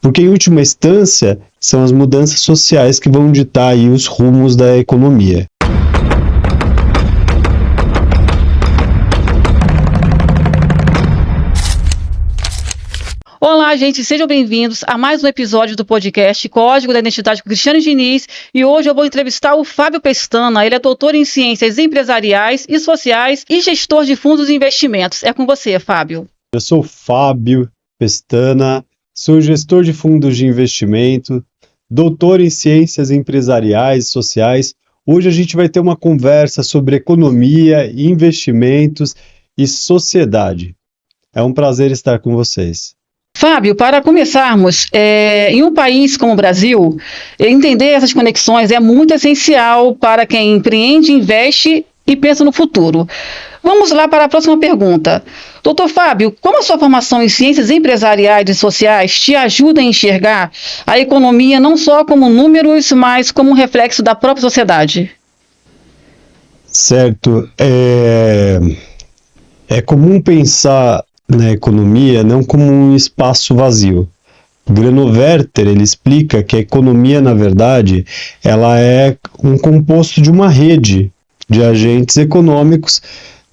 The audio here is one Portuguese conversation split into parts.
Porque, em última instância, são as mudanças sociais que vão ditar aí os rumos da economia. Olá, gente, sejam bem-vindos a mais um episódio do podcast Código da Identidade com Cristiane Diniz, e hoje eu vou entrevistar o Fábio Pestana. Ele é doutor em Ciências Empresariais e Sociais e gestor de fundos de investimentos. É com você, Fábio. Eu sou Fábio Pestana, sou gestor de fundos de investimento, doutor em Ciências Empresariais e Sociais. Hoje a gente vai ter uma conversa sobre economia, investimentos e sociedade. É um prazer estar com vocês. Fábio, para começarmos, em um país como o Brasil, entender essas conexões é muito essencial para quem empreende, investe e pensa no futuro. Vamos lá para a próxima pergunta. Doutor Fábio, como a sua formação em ciências empresariais e sociais te ajuda a enxergar a economia não só como números, mas como um reflexo da própria sociedade? Certo. É comum pensar na economia não como um espaço vazio. Granowerter, ele explica que a economia, na verdade, ela é um composto de uma rede de agentes econômicos,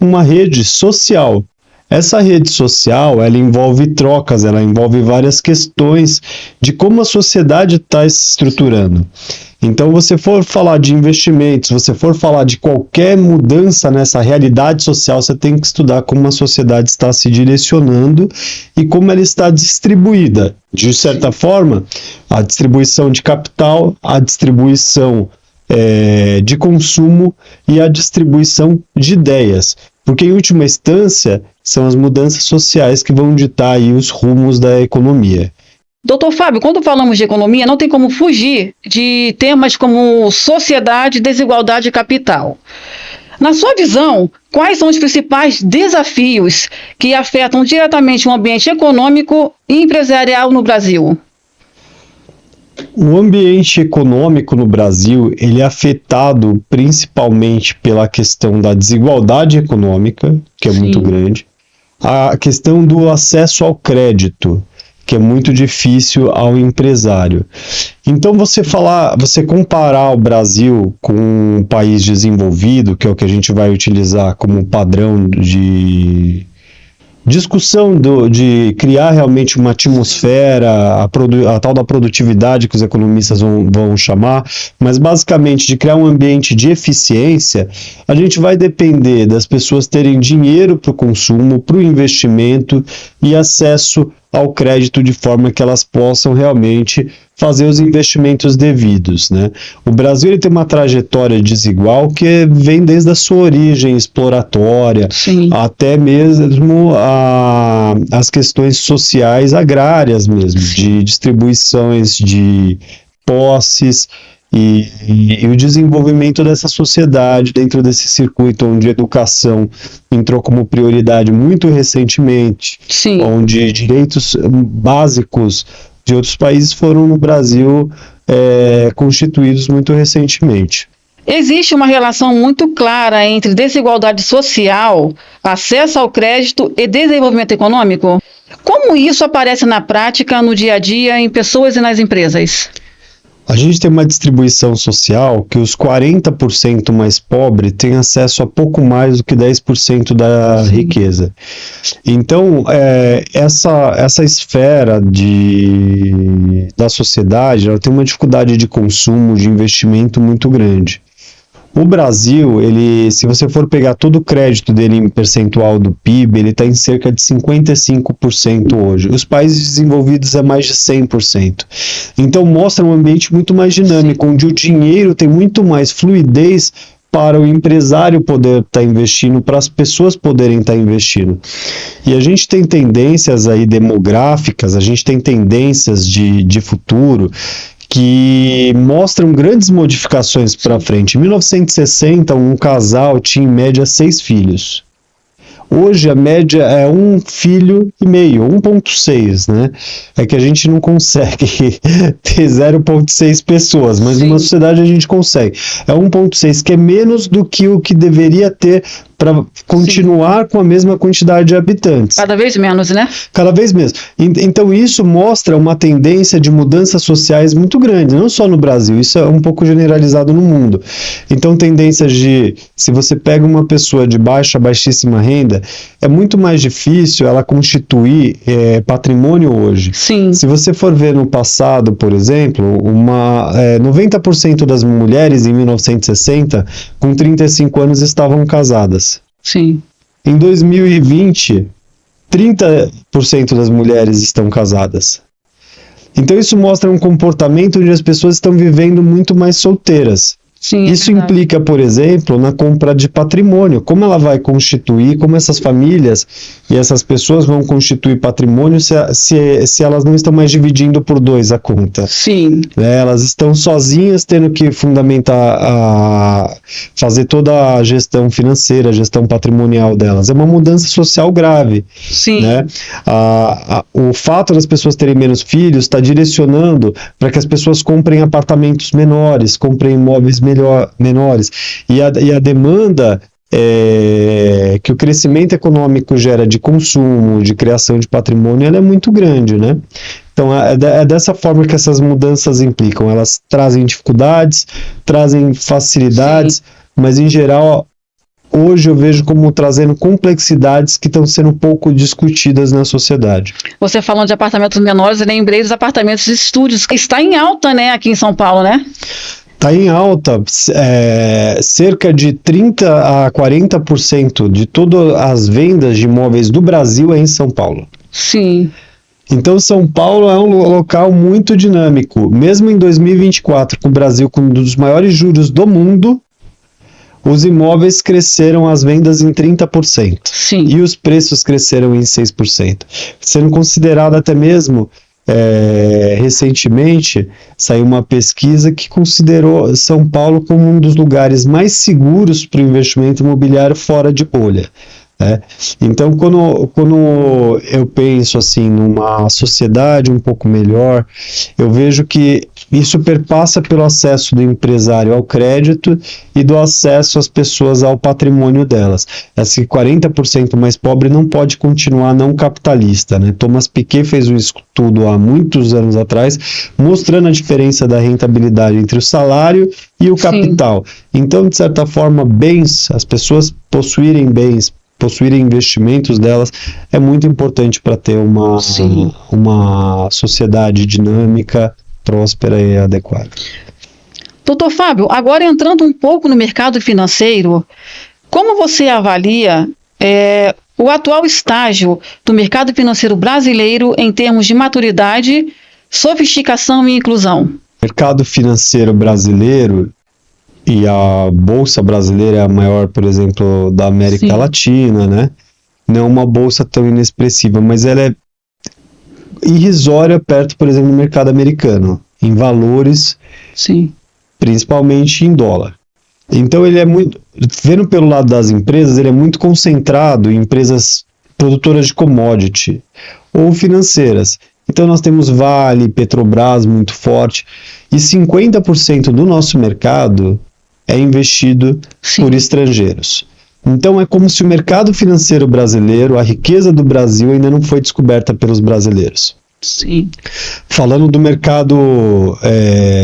uma rede social. Essa rede social, ela envolve trocas, ela envolve várias questões de como a sociedade está se estruturando. Então, você for falar de investimentos, você for falar de qualquer mudança nessa realidade social, você tem que estudar como a sociedade está se direcionando e como ela está distribuída. De certa forma, a distribuição de capital, a distribuição de consumo e a distribuição de ideias. Porque, em última instância, são as mudanças sociais que vão ditar aí os rumos da economia. Doutor Fábio, quando falamos de economia, não tem como fugir de temas como sociedade, desigualdade e capital. Na sua visão, quais são os principais desafios que afetam diretamente o ambiente econômico e empresarial no Brasil? O ambiente econômico no Brasil, ele é afetado principalmente pela questão da desigualdade econômica, que é muito grande, a questão do acesso ao crédito, que é muito difícil ao empresário. Então, você comparar o Brasil com um país desenvolvido, que é o que a gente vai utilizar como padrão de discussão de criar realmente uma atmosfera, a tal da produtividade que os economistas vão chamar, mas basicamente de criar um ambiente de eficiência, a gente vai depender das pessoas terem dinheiro para o consumo, para o investimento e acesso ao crédito de forma que elas possam realmente fazer os investimentos devidos, né? O Brasil ele tem uma trajetória desigual que vem desde a sua origem exploratória, até mesmo as questões sociais agrárias mesmo, de distribuições de posses e o desenvolvimento dessa sociedade dentro desse circuito onde a educação entrou como prioridade muito recentemente, onde direitos básicos de outros países foram no Brasil constituídos muito recentemente. Existe uma relação muito clara entre desigualdade social, acesso ao crédito e desenvolvimento econômico? Como isso aparece na prática, no dia a dia, em pessoas e nas empresas? A gente tem uma distribuição social que os 40% mais pobres têm acesso a pouco mais do que 10% da riqueza. Então, essa esfera da sociedade, ela tem uma dificuldade de consumo, de investimento muito grande. O Brasil, se você for pegar todo o crédito dele em percentual do PIB, ele está em cerca de 55% hoje. Os países desenvolvidos é mais de 100%. Então mostra um ambiente muito mais dinâmico, onde o dinheiro tem muito mais fluidez para o empresário poder estar investindo, para as pessoas poderem estar investindo. E a gente tem tendências aí demográficas, a gente tem tendências de futuro que mostram grandes modificações para frente. Em 1960, um casal tinha em média 6 filhos. Hoje a média é 1,5 filho, 1,6, né? É que a gente não consegue ter 0,6 pessoas, mas numa sociedade a gente consegue. É 1,6, que é menos do que o que deveria ter para continuar com a mesma quantidade de habitantes. Cada vez menos, né? Cada vez menos. Então isso mostra uma tendência de mudanças sociais muito grande, não só no Brasil, isso é um pouco generalizado no mundo. Então tendências de, se você pega uma pessoa de baixíssima renda, é muito mais difícil ela constituir patrimônio hoje. Sim. Se você for ver no passado, por exemplo, 90% das mulheres em 1960, com 35 anos, estavam casadas. Sim. Em 2020, 30% das mulheres estão casadas. Então isso mostra um comportamento onde as pessoas estão vivendo muito mais solteiras. Sim, isso implica, por exemplo, na compra de patrimônio. Como ela vai constituir, como essas famílias e essas pessoas vão constituir patrimônio se elas não estão mais dividindo por dois a conta. Sim. Elas estão sozinhas tendo que fundamentar, fazer toda a gestão financeira, a gestão patrimonial delas. É uma mudança social grave. Sim. Né? O fato das pessoas terem menos filhos está direcionando para que as pessoas comprem apartamentos menores, comprem imóveis menores. E a demanda que o crescimento econômico gera de consumo, de criação de patrimônio, ela é muito grande, né? Então é dessa forma que essas mudanças implicam. Elas trazem dificuldades, trazem facilidades, sim, mas em geral hoje eu vejo como trazendo complexidades que estão sendo pouco discutidas na sociedade. Você falando de apartamentos menores, eu lembrei dos apartamentos de estúdios, que está em alta, né, aqui em São Paulo, né? Está em alta, cerca de 30% a 40% de todas as vendas de imóveis do Brasil é em São Paulo. Sim. Então São Paulo é um local muito dinâmico. Mesmo em 2024, com o Brasil com um dos maiores juros do mundo, os imóveis cresceram as vendas em 30%. Sim. E os preços cresceram em 6%. Sendo considerado até mesmo, recentemente, saiu uma pesquisa que considerou São Paulo como um dos lugares mais seguros para o investimento imobiliário fora de bolha. Então, quando eu penso assim numa sociedade um pouco melhor, eu vejo que isso perpassa pelo acesso do empresário ao crédito e do acesso às pessoas ao patrimônio delas. Esse 40% mais pobre não pode continuar não capitalista, né? Thomas Piketty fez um estudo há muitos anos atrás, mostrando a diferença da rentabilidade entre o salário e o capital. Sim. Então, de certa forma, as pessoas possuírem bens, possuírem investimentos delas, é muito importante para ter uma sociedade dinâmica, próspera e adequada. Doutor Fábio, agora entrando um pouco no mercado financeiro, como você avalia o atual estágio do mercado financeiro brasileiro em termos de maturidade, sofisticação e inclusão? O mercado financeiro brasileiro, e a Bolsa Brasileira é a maior, por exemplo, da América, sim, Latina, né? Não é uma bolsa tão inexpressiva, mas ela é irrisória perto, por exemplo, do mercado americano, em valores, sim, principalmente em dólar. Então ele é muito, vendo pelo lado das empresas, ele é muito concentrado em empresas produtoras de commodity ou financeiras. Então nós temos Vale, Petrobras muito forte, e 50% do nosso mercado é investido, sim, por estrangeiros. Então é como se o mercado financeiro brasileiro, a riqueza do Brasil ainda não foi descoberta pelos brasileiros. Sim. Falando do mercado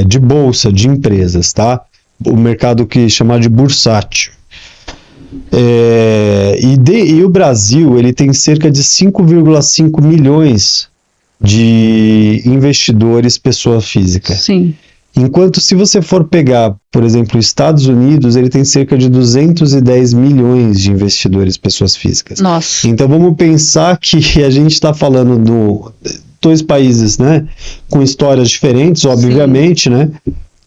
de bolsa, de empresas, tá? O mercado que chama de bursátil. E o Brasil, ele tem cerca de 5,5 milhões de investidores, pessoa física. Sim. Enquanto se você for pegar, por exemplo, os Estados Unidos, ele tem cerca de 210 milhões de investidores, pessoas físicas. Nossa. Então vamos pensar que a gente está falando de dois países, né, com histórias diferentes, obviamente, sim, né,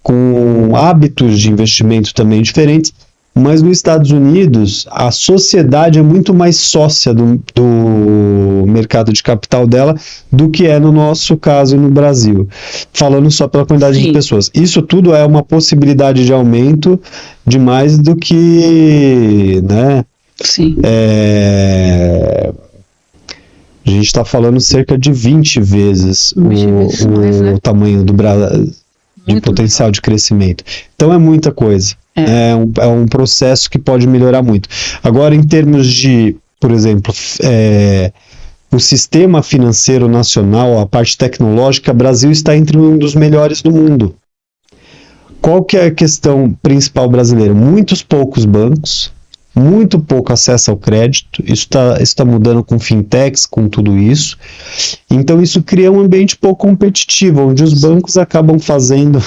com hábitos de investimento também diferentes, mas nos Estados Unidos a sociedade é muito mais sócia do mercado de capital dela do que é no nosso caso no Brasil, falando só pela quantidade, sim, de pessoas. Isso tudo é uma possibilidade de aumento de mais do que, né, sim, a gente está falando cerca de 20 vezes o tamanho do Brasil, de potencial de crescimento. Então é muita coisa. É um processo que pode melhorar muito. Agora, em termos de, por exemplo, o sistema financeiro nacional, a parte tecnológica, o Brasil está entre um dos melhores do mundo. Qual que é a questão principal brasileira? Muitos poucos bancos, muito pouco acesso ao crédito, isso tá mudando com fintechs, com tudo isso. Então isso cria um ambiente pouco competitivo, onde os bancos acabam fazendo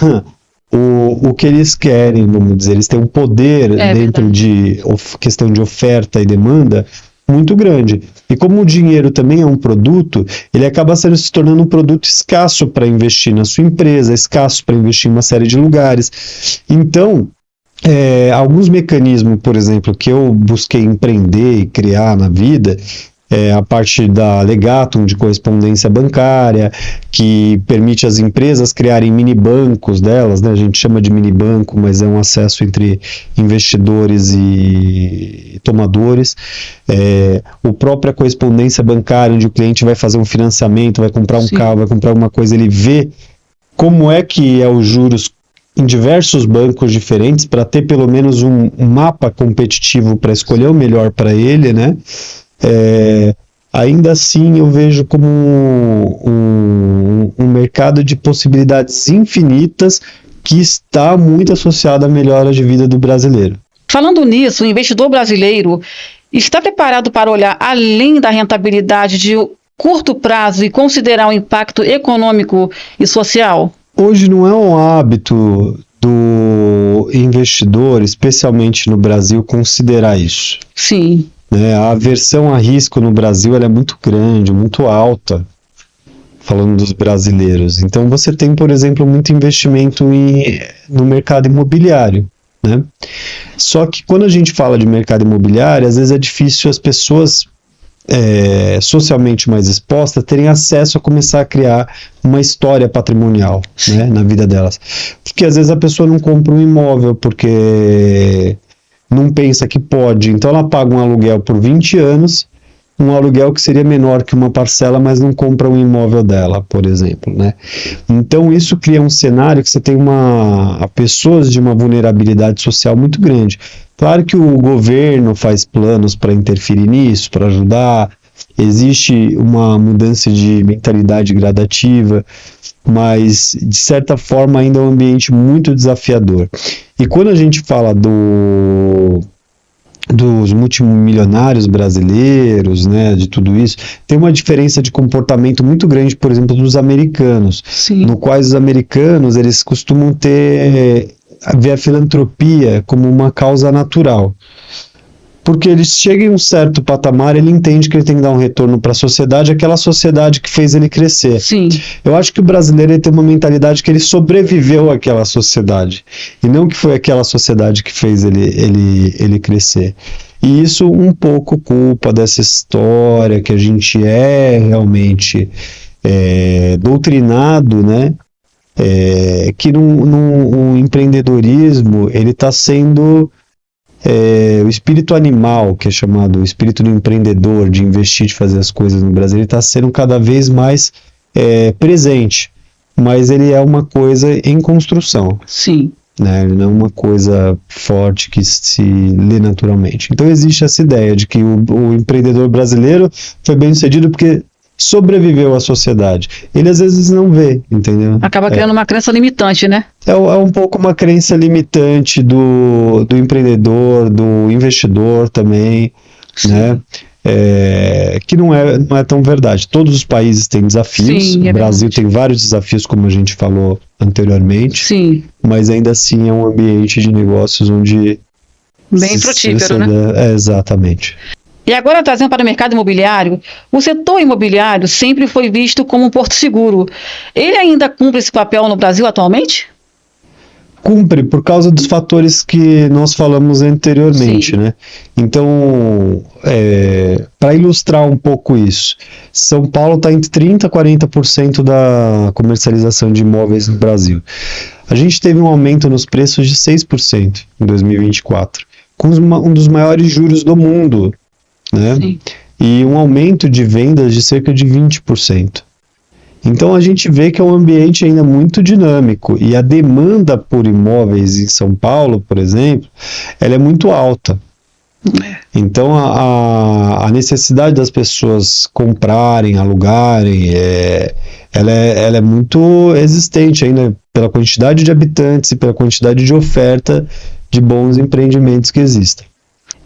o que eles querem, vamos dizer. Eles têm um poder dentro de questão de oferta e demanda muito grande. E como o dinheiro também é um produto, ele acaba se tornando um produto escasso para investir na sua empresa, escasso para investir em uma série de lugares. Então, alguns mecanismos, por exemplo, que eu busquei empreender e criar na vida, a parte da Legatum, de correspondência bancária, que permite às empresas criarem mini bancos delas, né? A gente chama de mini banco, mas é um acesso entre investidores e tomadores. O própria correspondência bancária, onde o cliente vai fazer um financiamento, vai comprar um carro, vai comprar alguma coisa, ele vê como é que é os juros em diversos bancos diferentes, para ter pelo menos um mapa competitivo para escolher o melhor para ele, né? Ainda assim eu vejo como um mercado de possibilidades infinitas que está muito associado à melhora de vida do brasileiro. Falando nisso, o investidor brasileiro está preparado para olhar além da rentabilidade de curto prazo e considerar o impacto econômico e social? Hoje não é um hábito do investidor, especialmente no Brasil, considerar isso. Sim. A aversão a risco no Brasil ela é muito grande, muito alta, falando dos brasileiros. Então você tem, por exemplo, muito investimento no mercado imobiliário, né? Só que quando a gente fala de mercado imobiliário, às vezes é difícil as pessoas socialmente mais expostas terem acesso a começar a criar uma história patrimonial, né, na vida delas. Porque às vezes a pessoa não compra um imóvel porque não pensa que pode, então ela paga um aluguel por 20 anos, um aluguel que seria menor que uma parcela, mas não compra um imóvel dela, por exemplo, né? Então isso cria um cenário que você tem pessoas de uma vulnerabilidade social muito grande. Claro que o governo faz planos para interferir nisso, para ajudar, existe uma mudança de mentalidade gradativa, mas de certa forma ainda é um ambiente muito desafiador. E quando a gente fala dos multimilionários brasileiros, né, de tudo isso, tem uma diferença de comportamento muito grande, por exemplo, dos americanos, no qual os americanos eles costumam ver a filantropia como uma causa natural. Porque eles chegam em um certo patamar, ele entende que ele tem que dar um retorno para a sociedade, aquela sociedade que fez ele crescer. Sim. Eu acho que o brasileiro ele tem uma mentalidade que ele sobreviveu àquela sociedade, e não que foi aquela sociedade que fez ele crescer. E isso um pouco culpa dessa história que a gente realmente doutrinado, né? Que no empreendedorismo ele está sendo o espírito animal, que é chamado o espírito do empreendedor, de investir, de fazer as coisas no Brasil, ele está sendo cada vez mais presente, mas ele é uma coisa em construção. Sim. Né? Ele não é uma coisa forte que se lê naturalmente. Então existe essa ideia de que o empreendedor brasileiro foi bem sucedido porque sobreviveu à sociedade. Ele às vezes não vê, entendeu? Acaba criando uma crença limitante, né? É um pouco uma crença limitante do empreendedor, do investidor também, né? Que não é tão verdade. Todos os países têm desafios. Sim, o Brasil tem vários desafios, como a gente falou anteriormente. Sim. Mas ainda assim é um ambiente de negócios onde bem frutífero, né? Exatamente. E agora, trazendo para o mercado imobiliário, o setor imobiliário sempre foi visto como um porto seguro. Ele ainda cumpre esse papel no Brasil atualmente? Cumpre, por causa dos fatores que nós falamos anteriormente, Sim. né? Então, para ilustrar um pouco isso, São Paulo está entre 30% a 40% da comercialização de imóveis no Brasil. A gente teve um aumento nos preços de 6% em 2024, com um dos maiores juros do mundo, né? Sim. E um aumento de vendas de cerca de 20%. Então a gente vê que é um ambiente ainda muito dinâmico e a demanda por imóveis em São Paulo, por exemplo, ela é muito alta. Então a necessidade das pessoas comprarem, alugarem, ela é muito existente ainda pela quantidade de habitantes e pela quantidade de oferta de bons empreendimentos que existem.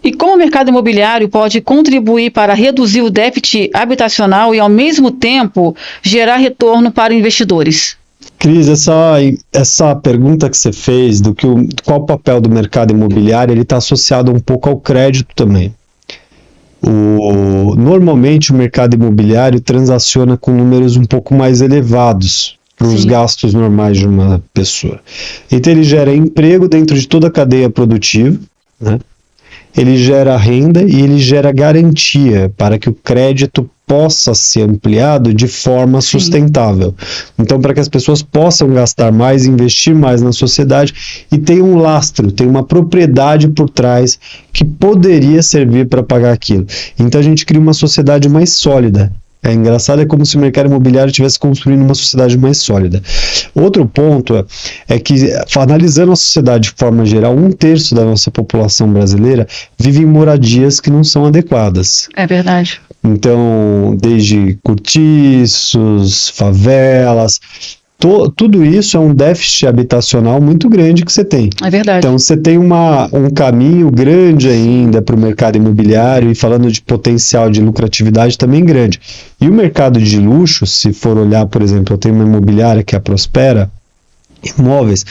E como o mercado imobiliário pode contribuir para reduzir o déficit habitacional e, ao mesmo tempo, gerar retorno para investidores? Cris, essa pergunta que você fez qual o papel do mercado imobiliário, ele está associado um pouco ao crédito também. Normalmente o mercado imobiliário transaciona com números um pouco mais elevados para os gastos normais de uma pessoa. Então ele gera emprego dentro de toda a cadeia produtiva, né? Ele gera renda e ele gera garantia para que o crédito possa ser ampliado de forma sustentável. Então, para que as pessoas possam gastar mais, investir mais na sociedade e tem um lastro, tem uma propriedade por trás que poderia servir para pagar aquilo. Então, a gente cria uma sociedade mais sólida. É engraçado, é como se o mercado imobiliário estivesse construindo uma sociedade mais sólida. Outro ponto é que, analisando a sociedade de forma geral, 1/3 da nossa população brasileira vive em moradias que não são adequadas. É verdade. Então, desde cortiços, favelas, tudo isso é um déficit habitacional muito grande que você tem. É verdade. Então, você tem um caminho grande ainda para o mercado imobiliário, e falando de potencial de lucratividade também grande. E o mercado de luxo, se for olhar, por exemplo, eu tenho uma imobiliária que é a Prospera Imóveis,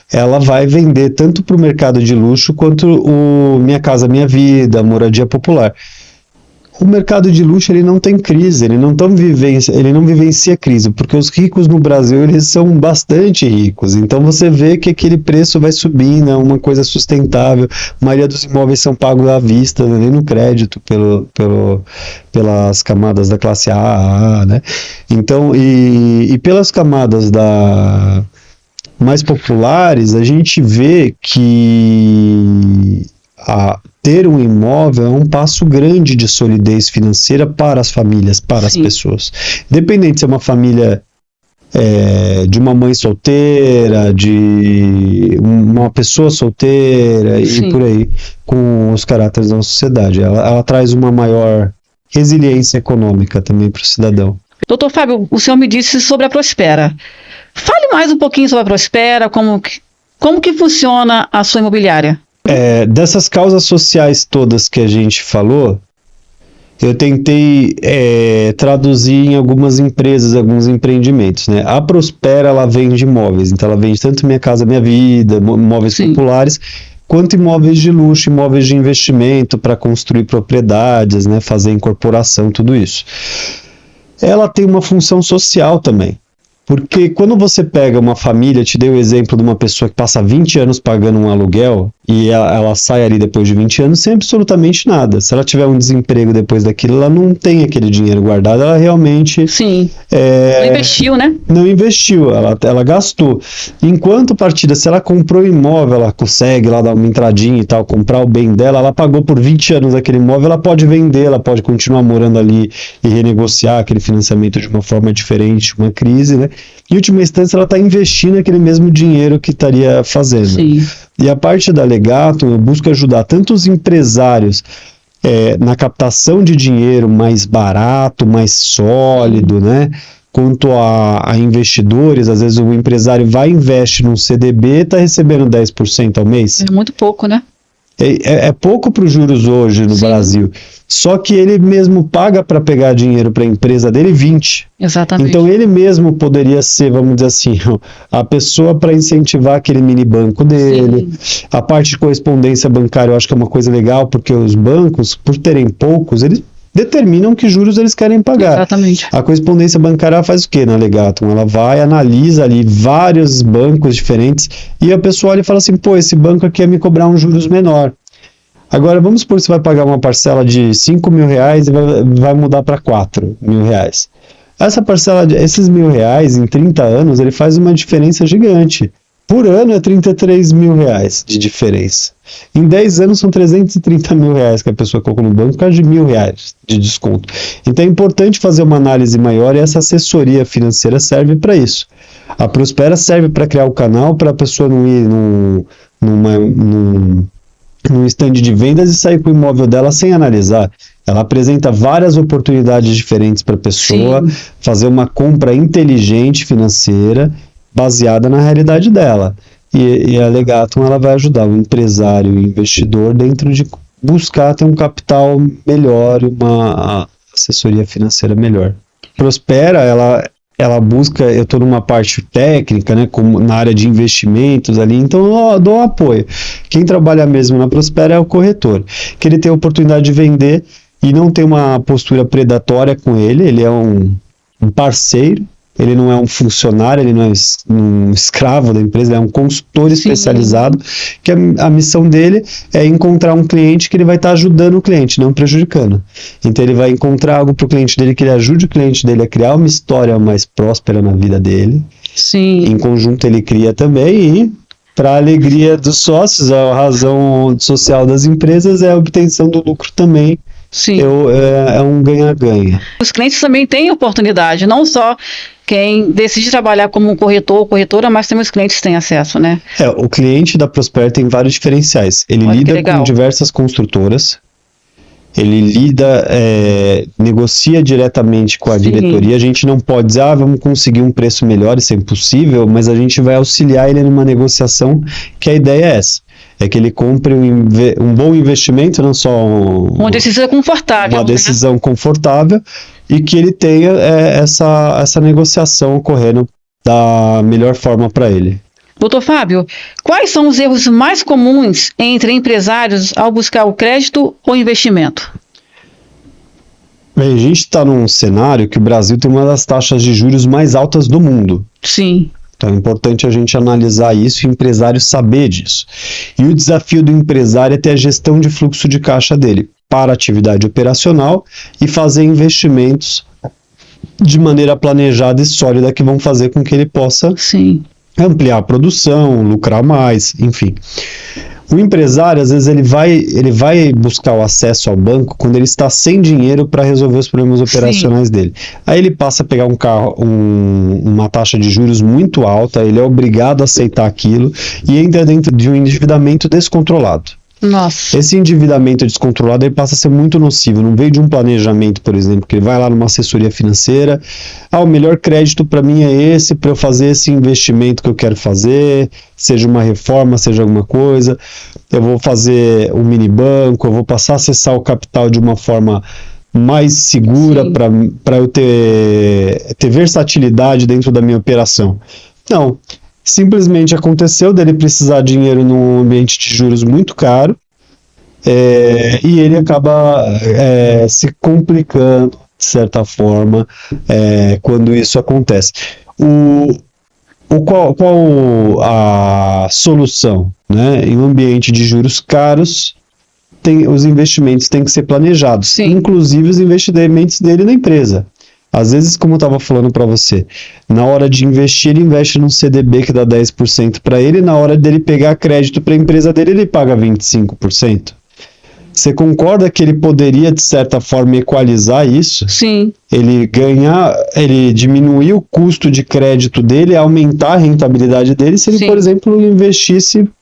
ela vai vender tanto para o mercado de luxo quanto o Minha Casa Minha Vida, a moradia popular. O mercado de luxo, ele não tem crise, ele não vivencia crise, porque os ricos no Brasil, eles são bastante ricos. Então você vê que aquele preço vai subindo, é uma coisa sustentável. A maioria dos imóveis são pagos à vista, nem no crédito, pelas camadas da classe A, né? Então, e pelas camadas mais populares, a gente vê que ter um imóvel é um passo grande de solidez financeira para as famílias, para as pessoas. Independente se é uma família de uma mãe solteira, de uma pessoa solteira e por aí, com os caráteres da sociedade. Ela traz uma maior resiliência econômica também para o cidadão. Doutor Fábio, o senhor me disse sobre a Prospera. Fale mais um pouquinho sobre a Prospera, como que funciona a sua imobiliária? Dessas causas sociais todas que a gente falou, eu tentei traduzir em algumas empresas, alguns empreendimentos, né? A Prospera, ela vende imóveis, então ela vende tanto Minha Casa Minha Vida, imóveis populares, quanto imóveis de luxo, imóveis de investimento para construir propriedades, né? Fazer incorporação, tudo isso. Ela tem uma função social também. Porque quando você pega uma família, te dei o exemplo de uma pessoa que passa 20 anos pagando um aluguel e ela sai ali depois de 20 anos sem absolutamente nada. Se ela tiver um desemprego depois daquilo, ela não tem aquele dinheiro guardado, ela realmente... não investiu, né? Não investiu, ela gastou. Enquanto partida, se ela comprou imóvel, ela consegue lá dar uma entradinha e tal, comprar o bem dela, ela pagou por 20 anos aquele imóvel, ela pode vender, ela pode continuar morando ali e renegociar aquele financiamento de uma forma diferente, uma crise, né? Em última instância, ela está investindo aquele mesmo dinheiro que estaria fazendo. E a parte da Legato, eu busco ajudar tanto os empresários na captação de dinheiro mais barato, mais sólido, né? Quanto a investidores. Às vezes o empresário vai e investe num CDB e está recebendo 10% ao mês. É muito pouco, né? É pouco para os juros hoje no Brasil. Só que ele mesmo paga para pegar dinheiro para a empresa dele 20. Exatamente. Então ele mesmo poderia ser, vamos dizer assim, a pessoa para incentivar aquele mini banco dele. A parte de correspondência bancária eu acho que é uma coisa legal, porque os bancos, por terem poucos, eles determinam que juros eles querem pagar. Exatamente. A correspondência bancária faz o quê na Legatum? Ela vai, analisa ali vários bancos diferentes e a pessoa olha e fala assim, pô, esse banco aqui ia me cobrar um juros menor. Agora, vamos supor que você vai pagar uma parcela de R$5.000 e vai mudar para R$4.000. Essa parcela, esses R$1.000 em 30 anos, ele faz uma diferença gigante. Por ano é 33 mil reais de diferença. Em 10 anos são 330 mil reais que a pessoa colocou no banco por causa de R$ 1.000 de desconto. Então é importante fazer uma análise maior e essa assessoria financeira serve para isso. A Prospera serve para criar o canal para a pessoa não ir num stand de vendas e sair com o imóvel dela sem analisar. Ela apresenta várias oportunidades diferentes para a pessoa fazer uma compra inteligente financeira baseada na realidade dela. E a Legatum ela vai ajudar o empresário e o investidor dentro de buscar ter um capital melhor, uma assessoria financeira melhor. Prospera, ela busca, eu estou numa parte técnica, né, como na área de investimentos ali, então eu dou um apoio. Quem trabalha mesmo na Prospera é o corretor, que ele tem a oportunidade de vender e não tem uma postura predatória com ele é um parceiro, ele não é um funcionário, ele não é um escravo da empresa, ele é um consultor especializado, que a missão dele é encontrar um cliente que ele vai estar ajudando o cliente, não prejudicando. Então ele vai encontrar algo para o cliente dele, que ele ajude o cliente dele a criar uma história mais próspera na vida dele. Sim. Em conjunto ele cria também e, para a alegria dos sócios, a razão social das empresas é a obtenção do lucro também. Sim. É um ganha-ganha. Os clientes também têm oportunidade, não só quem decide trabalhar como um corretor ou corretora, mas também os clientes têm acesso, né? O cliente da Prospera tem vários diferenciais. Ele lida com diversas construtoras, ele negocia diretamente com a diretoria. A gente não pode dizer, vamos conseguir um preço melhor, isso é impossível, mas a gente vai auxiliar ele numa negociação, que a ideia é essa. É que ele compre um bom investimento, não só uma decisão confortável. Uma decisão confortável e que ele tenha essa negociação ocorrendo da melhor forma para ele. Doutor Fábio, quais são os erros mais comuns entre empresários ao buscar o crédito ou investimento? Bem, a gente está num cenário que o Brasil tem uma das taxas de juros mais altas do mundo. Sim. Então é importante a gente analisar isso e o empresário saber disso. E o desafio do empresário é ter a gestão de fluxo de caixa dele para a atividade operacional e fazer investimentos de maneira planejada e sólida que vão fazer com que ele possa ampliar a produção, lucrar mais, enfim. O empresário, às vezes, ele vai buscar o acesso ao banco quando ele está sem dinheiro para resolver os problemas operacionais dele. Aí ele passa a pegar um carro, uma taxa de juros muito alta, ele é obrigado a aceitar aquilo e entra dentro de um endividamento descontrolado. Nossa. Esse endividamento descontrolado ele passa a ser muito nocivo. Não veio de um planejamento, por exemplo, que ele vai lá numa assessoria financeira. O melhor crédito para mim é esse, para eu fazer esse investimento que eu quero fazer, seja uma reforma, seja alguma coisa. Eu vou fazer um mini banco, eu vou passar a acessar o capital de uma forma mais segura para eu ter versatilidade dentro da minha operação. Não. Simplesmente aconteceu dele precisar de dinheiro num ambiente de juros muito caro e ele acaba se complicando, de certa forma, quando isso acontece. Qual a solução? Né? Em um ambiente de juros caros, os investimentos têm que ser planejados, inclusive os investimentos dele na empresa. Às vezes, como eu estava falando para você, na hora de investir, ele investe num CDB que dá 10% para ele, e na hora dele pegar crédito para a empresa dele, ele paga 25%. Você concorda que ele poderia, de certa forma, equalizar isso? Sim. Ele diminuir o custo de crédito dele, aumentar a rentabilidade dele, se ele, por exemplo,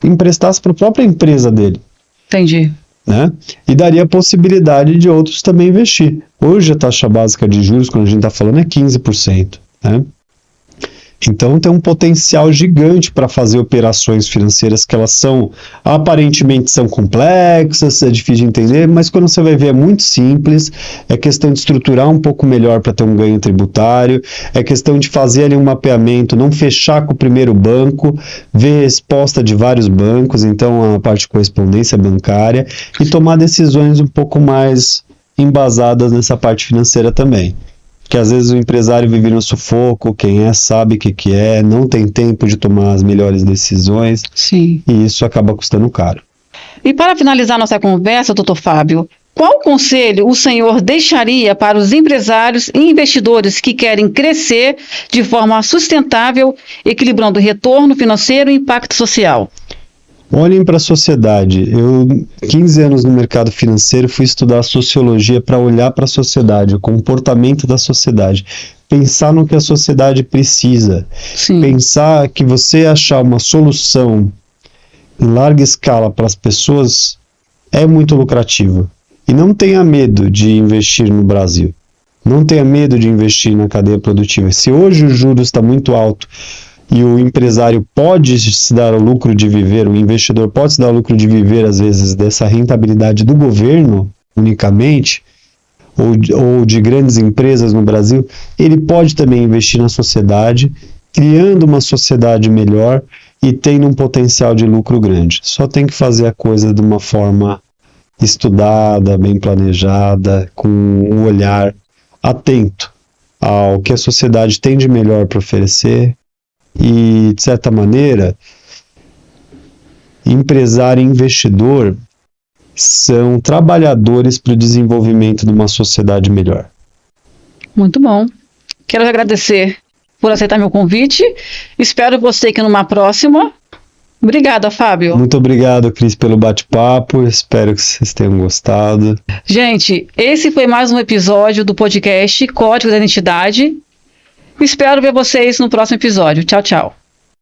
emprestasse para a própria empresa dele. Entendi. Né? E daria a possibilidade de outros também investir. Hoje a taxa básica de juros, quando a gente está falando, é 15%. Né? Então tem um potencial gigante para fazer operações financeiras que elas aparentemente são complexas, é difícil de entender, mas quando você vai ver é muito simples, é questão de estruturar um pouco melhor para ter um ganho tributário, é questão de fazer ali um mapeamento, não fechar com o primeiro banco, ver resposta de vários bancos, então a parte de correspondência bancária, e tomar decisões um pouco mais embasadas nessa parte financeira também. Que às vezes o empresário vive no sufoco, quem sabe o que é, não tem tempo de tomar as melhores decisões. Sim. E isso acaba custando caro. E para finalizar nossa conversa, doutor Fábio, Qual conselho o senhor deixaria para os empresários e investidores que querem crescer de forma sustentável, equilibrando retorno financeiro e impacto social? Olhem para a sociedade. Eu, 15 anos no mercado financeiro, fui estudar sociologia para olhar para a sociedade, o comportamento da sociedade. Pensar no que a sociedade precisa. Sim. Pensar que você achar uma solução em larga escala para as pessoas é muito lucrativo. E não tenha medo de investir no Brasil. Não tenha medo de investir na cadeia produtiva. Se hoje o juros está muito alto e o empresário pode se dar o lucro de viver, o investidor pode se dar o lucro de viver, às vezes, dessa rentabilidade do governo, unicamente, ou de grandes empresas no Brasil, ele pode também investir na sociedade, criando uma sociedade melhor e tendo um potencial de lucro grande. Só tem que fazer a coisa de uma forma estudada, bem planejada, com um olhar atento ao que a sociedade tem de melhor para oferecer e, de certa maneira, empresário e investidor são trabalhadores para o desenvolvimento de uma sociedade melhor. Muito bom. Quero agradecer por aceitar meu convite. Espero você aqui numa próxima. Obrigada, Fábio. Muito obrigado, Cris, pelo bate-papo. Espero que vocês tenham gostado. Gente, esse foi mais um episódio do podcast Código da Identidade. Espero ver vocês no próximo episódio. Tchau, tchau.